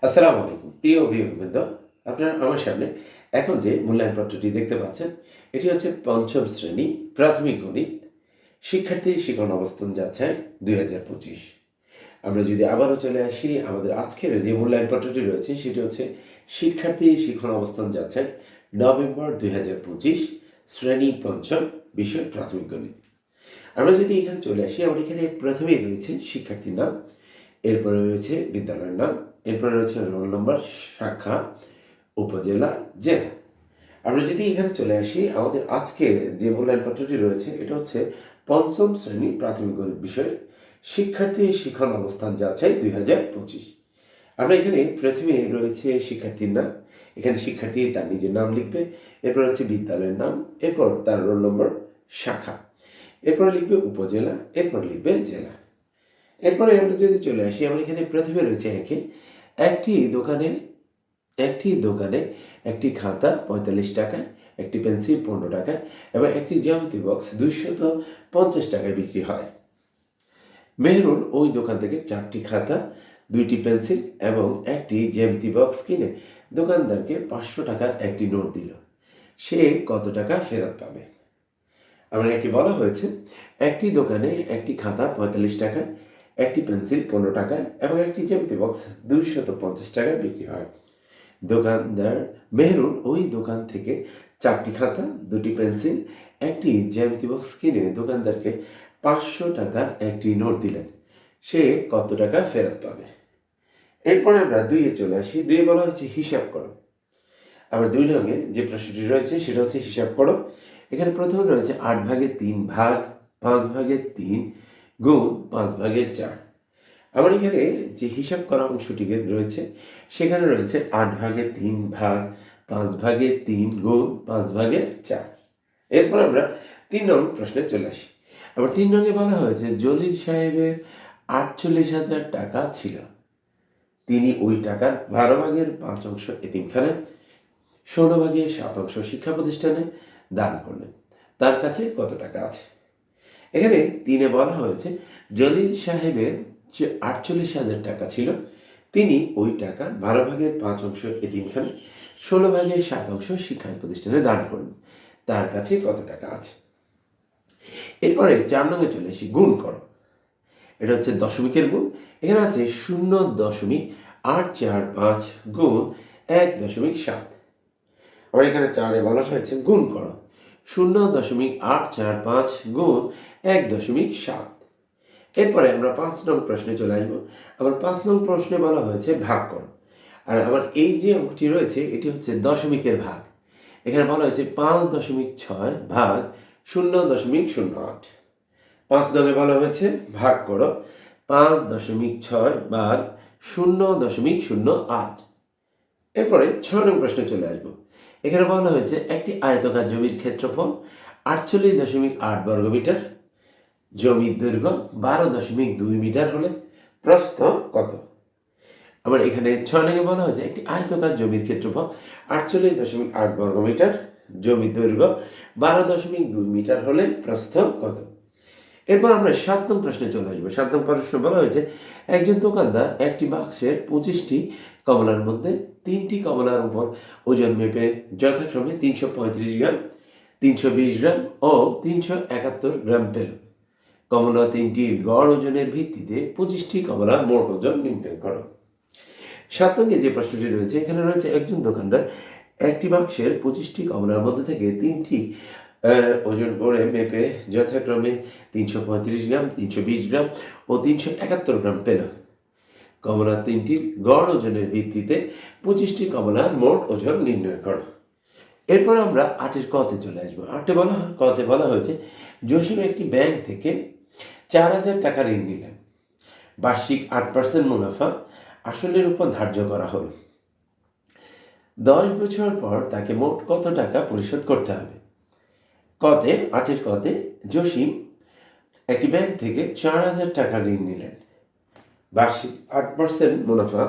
আসসালামু আলাইকুম প্রিয় অভিভাবকবৃন্দ। আপনারা আমার সামনে এখন যে মূল্যায়নপত্রটি দেখতে পাচ্ছেন, এটি হচ্ছে পঞ্চম শ্রেণী প্রাথমিক গণিত শিক্ষার্থী শিখন অবস্থান যাচাই 2025। আমরা যদি আবারও চলে আসি আমাদের আজকের যে মূল্যায়নপত্রটি রয়েছে, সেটি হচ্ছে শিক্ষার্থী শিখন অবস্থান যাচাই নভেম্বর 2025, শ্রেণী পঞ্চম, বিষয় প্রাথমিক গণিত। আমরা যদি এখানে চলে আসি, আমার এখানে প্রথমেই রয়েছে শিক্ষার্থীর নাম, এরপরে রয়েছে বিদ্যালয়ের নাম, এরপরে রয়েছে রোল নম্বর, শাখা, উপজেলা, জেলা। আমরা যদি এখানে চলে আসি, আমাদের আজকে যে মূল্যায়নপত্রটি রয়েছে এটা হচ্ছে পঞ্চম শ্রেণী প্রাথমিক গণিত বিষয়ে শিক্ষার্থী শিখন অবস্থান যাচাই 2025। আমরা এখানে প্রথমে রয়েছে শিক্ষার্থীর নাম, এখানে শিক্ষার্থী তার নিজের নাম লিখবে, এরপর হচ্ছে বিদ্যালয়ের নাম, এরপর তার রোল নম্বর, শাখা, এরপর লিখবে উপজেলা, এরপর লিখবে জেলা। এরপরে আমরা যদি চলে আসি, আমার এখানে প্রথমে রয়েছে একটি দোকানে একটি খাতা 45 টাকায়, একটি পেন্সিল 15 টাকায় এবং একটি জ্যামিতি বক্স 250 টাকায় বিক্রি হয়। মেহরুন ওই দোকান থেকে 4টি খাতা, 2টি পেন্সিল এবং একটি জ্যামিতি বক্স কিনে দোকানদারকে 500 টাকার একটি নোট দিল। সে কত টাকা ফেরত পাবে? আমার একে বলা হয়েছে একটি দোকানে একটি খাতা 45 টাকায়, একটি পেন্সিল 15 টাকায় এবং একটি জ্যামিতি বক্স 250 টাকায় বিক্রি হয়। দোকানদার মেহরুন ওই দোকান থেকে 4টি খাতা, 2টি পেন্সিল, একটি জ্যামিতি বক্স কিনে দোকানদারকে 500 টাকার একটি নোট দিলেন। সে কত টাকা ফেরত পাবে? এরপরে আমরা 2-এ চলে আসি। 2-এ বলা হচ্ছে হিসাব করো। আবার 2 নংয়ে যে প্রশ্নটি রয়েছে সেটা হচ্ছে হিসাব করো। এখানে প্রথমে রয়েছে 8 ভাগের 3 ভাগ 5 ভাগের 3 গুণ 5 ভাগের 4। আবার এখানে যে হিসাব করা অংশটিকে রয়েছে সেখানে রয়েছে 8 ভাগের 3 ভাগ 5 ভাগের 3 গুণ 5 ভাগের 4। এরপর আমরা 3 নং প্রশ্নে চলে আসি। আবার 3 নংয়ে বলা হয়েছে জলিল সাহেবের 48,000 টাকা ছিল। তিনি ওই টাকার 12 ভাগের 5 অংশ এতিমখানায়, 16 ভাগের 7 অংশ শিক্ষা প্রতিষ্ঠানে দান করলেন। তার কাছে কত টাকা আছে? এখানে 3-এ বলা হয়েছে জলিল সাহেবের যে 48,000 টাকা ছিল, তিনি ওই টাকা 12 ভাগের 5 অংশ এতিমখানে, 16 ভাগের 7 অংশ শিক্ষা প্রতিষ্ঠানে দান করলেন। তার কাছে কত টাকা আছে? এরপরে 4 নংয়ে চলে আসি, গুণ করো। এটা হচ্ছে দশমিকের গুণ। এখানে আছে 0.845 গুণ 1.7। আবার এখানে 4-এ বলা হয়েছে গুণ করো 0.845 গুণ 1.7। এরপরে আমরা 5 নং প্রশ্নে চলে আসবো। আবার 5 নং প্রশ্নে বলা হয়েছে ভাগ করো। আর আবার এই যে অঙ্কটি রয়েছে এটি হচ্ছে দশমিকের ভাগ। এখানে বলা হয়েছে 5.6 ভাগ 0.08। 5 নংয়ে বলা হয়েছে ভাগ করো 5.6 ভাগ 0.08। এরপরে 6 নং প্রশ্নে চলে আসবো। এখানে বলা হয়েছে একটি আয়তকার জমির ক্ষেত্রফল 48.8 বর্গমিটার, জমির দৈর্ঘ্য 12.2 মিটার হলে প্রস্থ কত? আবার এখানে 6 নংয়ে বলা হয়েছে একটি আয়তকার জমির ক্ষেত্রফল 48.8 বর্গমিটার, জমির দৈর্ঘ্য 12.2 মিটার হলে প্রস্থ কত? এরপর আমরা 7 নং প্রশ্নে চলে আসবো। 7 নং প্রশ্নে বলা হয়েছে একজন দোকানদার একটি বাক্সের 25টি কমলার মধ্যে 3টি কমলার উপর ওজন মেপে যথাক্রমে 335 গ্রাম, 320 গ্রাম ও 371 গ্রাম পেল। কমলা 3টির গড় ওজনের ভিত্তিতে 25টি কমলার মোট ওজন নির্ণয় করো। 7 নংয়ে যে প্রশ্নটি রয়েছে এখানে রয়েছে একজন দোকানদার একটি বাক্সের 25টি কমলার মধ্যে থেকে 3টি ওজন করে মেপে যথাক্রমে 335 গ্রাম, 320 গ্রাম ও 371 গ্রাম পেল। কমলা 3টির গড় ওজনের ভিত্তিতে 25টি কমলার মোট ওজন নির্ণয় করো। এরপর আমরা 8-এর কতে চলে আসবো। কতে বলা হয়েছে জসিম একটি ব্যাংক থেকে 4,000 টাকা ঋণ নিলেন। বার্ষিক 8% মুনাফা আসলের উপর ধার্য করা হল। 10 বছর পর তাকে মোট কত টাকা পরিশোধ করতে হবে? 8-এর কতে জসিম একটি ব্যাংক থেকে 4,000 টাকা ঋণ নিলেন। বার্ষিক 8% মুনাফা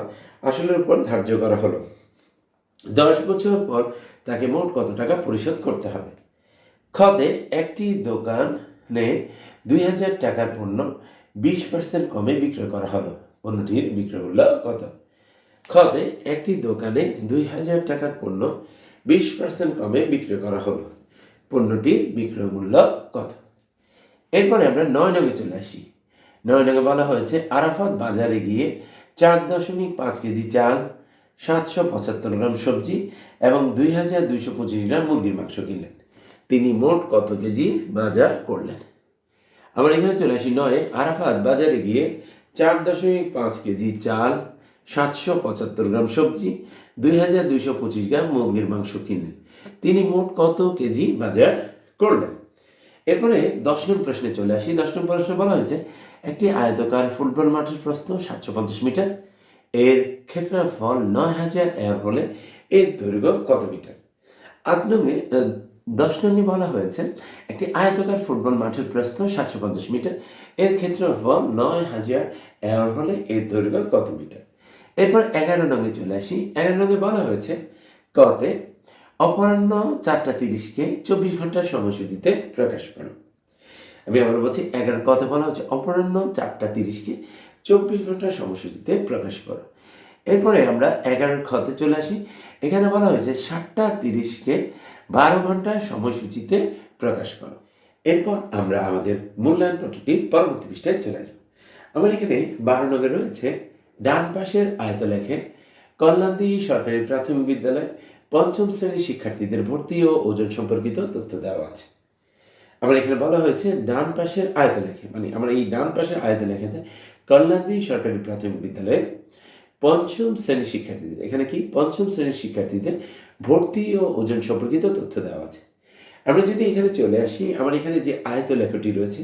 আসলের উপর ধার্য করা হলো। 10 বছর পর তাকে মোট কত টাকা পরিশোধ করতে হবে? খতে একটি দোকানে 2,000 টাকার পণ্য 20% কমে বিক্রয় করা হলো। পণ্যটির বিক্রয় মূল্য কত? খতে একটি দোকানে ২,০০০ টাকার পণ্য ২০% কমে বিক্রি করা হলো। পণ্যটির বিক্রয় মূল্য কত? এরপরে আমরা ৯ নঙে চলে আসি। ৯ নঙে বলা হয়েছে আরাফাত বাজারে গিয়ে ৪.৫ কেজি চাল, ৭৭৫ গ্রাম সবজি এবং ২,২২৫ গ্রাম মুরগির মাংস কিনলেন। তিনি মোট কত কেজি বাজার করলেন? আমরা এখানে চলে আসি ৯ আরাফাত বাজারে গিয়ে ৪.৫ কেজি চাল, ৭৭৫ গ্রাম সবজি, ২,২২৫ গ্রাম মুরগির মাংস কিনলেন। তিনি মোট কত কেজি বাজার করলেন? এরপরে ১০ নং প্রশ্নে চলে আসি। ১০ নং প্রশ্নে বলা হয়েছে একটি আয়তাকার ফুটবল মাঠের প্রস্থ ৭৫০ মিটার, এর ক্ষেত্রফল ৯,০০০ এর হলে এর দৈর্ঘ্য কত মিটার? ৮ নংয়ে ১০ নংয়ে বলা হয়েছে একটি আয়তাকার ফুটবল মাঠের প্রস্থ ৭৫০ মিটার, এর ক্ষেত্রফল ৯,০০০ এর হলে এর দৈর্ঘ্য কত মিটার? এরপর ১১ নংয়ে চলে আসি। ১১ নংয়ে বলা হয়েছে কতে অপরাহ্ন ৪টা ৩০কে ২৪ ঘন্টার সময়সূচিতে প্রকাশ করো। আমি আবার বলছি ১১ কতে বলা হচ্ছে অপরাহ্ন ৪টা ৩০কে ২৪ ঘন্টার সময়সূচিতে প্রকাশ করো। এরপরে আমরা ১১ খতে চলে আসি। এখানে বলা হয়েছে ৭টা ৩০কে ১২ ঘন্টার সময়সূচিতে প্রকাশ করো। এরপর আমরা আমাদের মূল্যায়ন পদ্ধতির পরবর্তী পৃষ্ঠায় চলে আসবো। আমার এখানে ১২ নঙে রয়েছে ডান পাশের আয়তলেখে কল্যাণদী সরকারি প্রাথমিক বিদ্যালয় ৫ম শ্রেণীর শিক্ষার্থীদের ভর্তি ও ওজন সম্পর্কিত তথ্য দেওয়া আছে। আমার এখানে বলা হয়েছে ডান পাশের আয়তলেখে, মানে আমরা এই ডান পাশের আয়তলেখাতে কল্যাণদী সরকারি প্রাথমিক বিদ্যালয়ে ৫ম শ্রেণীর শিক্ষার্থীদের, এখানে কি ৫ম শ্রেণীর শিক্ষার্থীদের ভর্তি ও ওজন সম্পর্কিত তথ্য দেওয়া আছে। আমরা যদি এখানে চলে আসি, আমার এখানে যে আয়তলেখাটি রয়েছে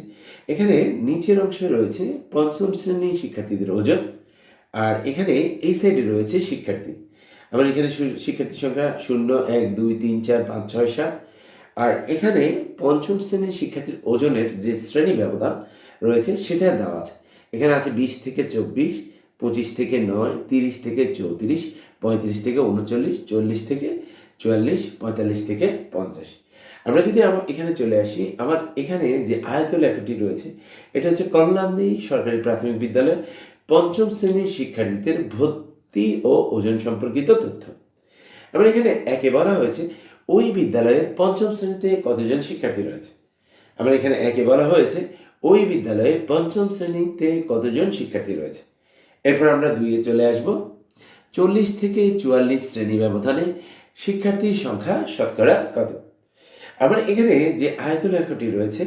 এখানে নিচের অংশে রয়েছে ৫ম শ্রেণীর শিক্ষার্থীদের ওজন, আর এখানে এই সাইডে রয়েছে শিক্ষার্থী। আমার এখানে শিক্ষার্থীর সংখ্যা ০, ১, ২, ৩, ৪, ৫, ৬, ৭, আর এখানে ৫ম শ্রেণীর শিক্ষার্থীর ওজনের যে শ্রেণী ব্যবধান রয়েছে সেটা দেওয়া আছে। এখানে আছে ২০ থেকে ২৪, ২৫ থেকে ৯, ৩০ থেকে ৩৪, ৩৫ থেকে ৩৯, ৪০ থেকে ৪৪, ৪৫ থেকে ৫০। আমরা যদি এখানে চলে আসি, আমার এখানে যে আয়তলেখাটি রয়েছে এটা হচ্ছে কল্যাণদী সরকারি প্রাথমিক বিদ্যালয়ের ৫ম শ্রেণীর শিক্ষার্থীদের ভর্তি ও ওজন সম্পর্কিত তথ্য। আমার এখানে একে বলা হয়েছে ওই বিদ্যালয়ের ৫ম শ্রেণীতে কতজন শিক্ষার্থী রয়েছে। আমার এখানে একে বলা হয়েছে ওই বিদ্যালয়ে ৫ম শ্রেণীতে কতজন শিক্ষার্থী রয়েছে। এরপর আমরা ২-এ চলে আসব। ৪০ থেকে ৪৪ শ্রেণী ব্যবধানে শিক্ষার্থীর সংখ্যা শতকরা কত? আমার এখানে যে আয়তলেখাটি রয়েছে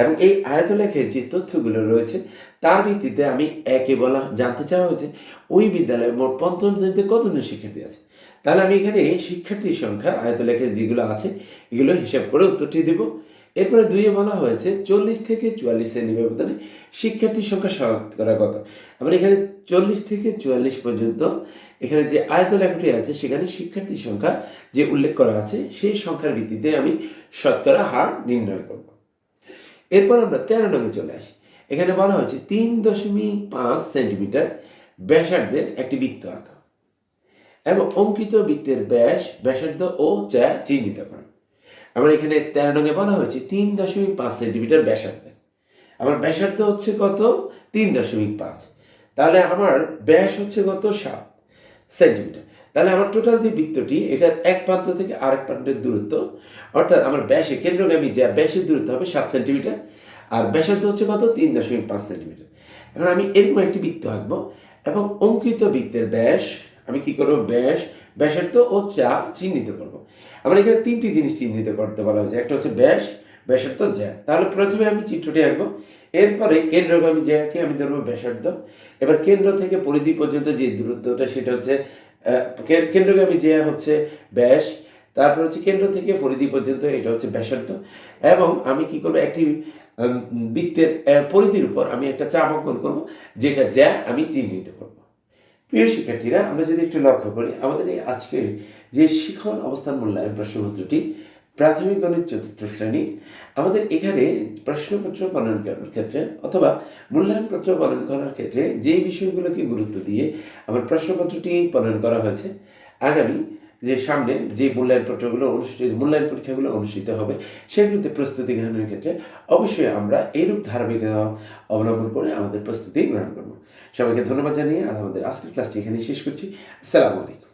এবং এই আয়তলেখের যে তথ্যগুলো রয়েছে তার ভিত্তিতে আমি একে বলা জানতে চাওয়া হয়েছে ওই বিদ্যালয়ে মোট ৫ম শ্রেণীতে কতজন শিক্ষার্থী আছে। তাহলে আমি এখানে শিক্ষার্থীর সংখ্যা আয়তলেখে যেগুলো আছে এগুলো হিসাব করে উত্তরটি দেব। এরপরে ২-এ বলা হয়েছে ৪০ থেকে ৪৪ শ্রেণী ব্যবধানে শিক্ষার্থীর সংখ্যা শতকরা কত। আমার এখানে ৪০ থেকে ৪৪ পর্যন্ত এখানে যে আয়তলেখাটি আছে সেখানে শিক্ষার্থীর সংখ্যা যে উল্লেখ করা আছে সেই সংখ্যার ভিত্তিতে আমি শতকরা হার নির্ণয় করব। এরপর আমরা ১৩ নঙে চলে আসি। এখানে বলা হয়েছে ৩.৫ সেন্টিমিটার ব্যাসার্ধের একটি বৃত্ত আঁকা এবং অঙ্কিত বৃত্তের ব্যাস, ব্যাসার্ধ ও চাপ চিহ্নিত করা। আমার এখানে ১৩ নঙে বলা হয়েছে ৩.৫ সেন্টিমিটার ব্যাসার্ধ। আমার ব্যাসার্ধ হচ্ছে কত? ৩.৫। তাহলে আমার ব্যাস হচ্ছে কত? ৭ সেন্টিমিটার। তাহলে আমার টোটাল যে বৃত্তটি এটার এক প্রান্ত থেকে আরেক প্রান্তের দূরত্ব, অর্থাৎ আমার ব্যাসে কেন্দ্রগামী যে ব্যাসের দূরত্ব হবে ৭ সেন্টিমিটার আর ব্যাসার্ধ হচ্ছে কত? ৩.৫ সেন্টিমিটার। এখন আমি এরকম একটি বৃত্ত আঁকবো এবং অঙ্কিত বৃত্তের ব্যাস আমি কি করব? ব্যাস, ব্যাসার্ধ ও চাপ চিহ্নিত করব। আমার এখানে ৩টি জিনিস চিহ্নিত করতে বলা হয়েছে। একটা হচ্ছে ব্যাস, ব্যাসার্ধ, জ্যা। তাহলে প্রথমে আমি চিত্রটি আঁকবো। এরপরে কেন্দ্রগামী জ্যাকে আমি ধরবো ব্যাসার্ধ। এবার কেন্দ্র থেকে পরিধি পর্যন্ত যে দূরত্বটা সেটা হচ্ছে কেন্দ্রগামী জ্যা হচ্ছে ব্যাস, তারপর হচ্ছে কেন্দ্র থেকে পরিধি পর্যন্ত এটা হচ্ছে ব্যাসার্ধ, এবং আমি কি করব? একটি বৃত্তের পরিধির উপর আমি একটা চাপ অঙ্কন করব যেটা জ্যা আমি চিহ্নিত করব। প্রিয় শিক্ষার্থীরা, আমরা যদি একটু লক্ষ্য করি আমাদের এই আজকের যে শিখন অবস্থান মূল্যায়ন প্রশ্নপত্রটি প্রাথমিক গণিত ৪র্থ শ্রেণী, আমাদের এখানে প্রশ্নপত্র প্রণয়ন করার ক্ষেত্রে অথবা মূল্যায়নপত্র প্রণয়ন করার ক্ষেত্রে যে বিষয়গুলোকে গুরুত্ব দিয়ে আমার প্রশ্নপত্রটি প্রণয়ন করা হয়েছে, আগামী যে সামনে যে মূল্যায়ন পরীক্ষাগুলো অনুষ্ঠিত হবে সেগুলোতে প্রস্তুতি গ্রহণের ক্ষেত্রে অবশ্যই আমরা এইরূপ ধারাবাহিকতা অবলম্বন করে আমাদের প্রস্তুতি গ্রহণ করব। সবাইকে ধন্যবাদ জানিয়ে আমাদের আজকের ক্লাসটি এখানে শেষ করছি। আসসালামু আলাইকুম।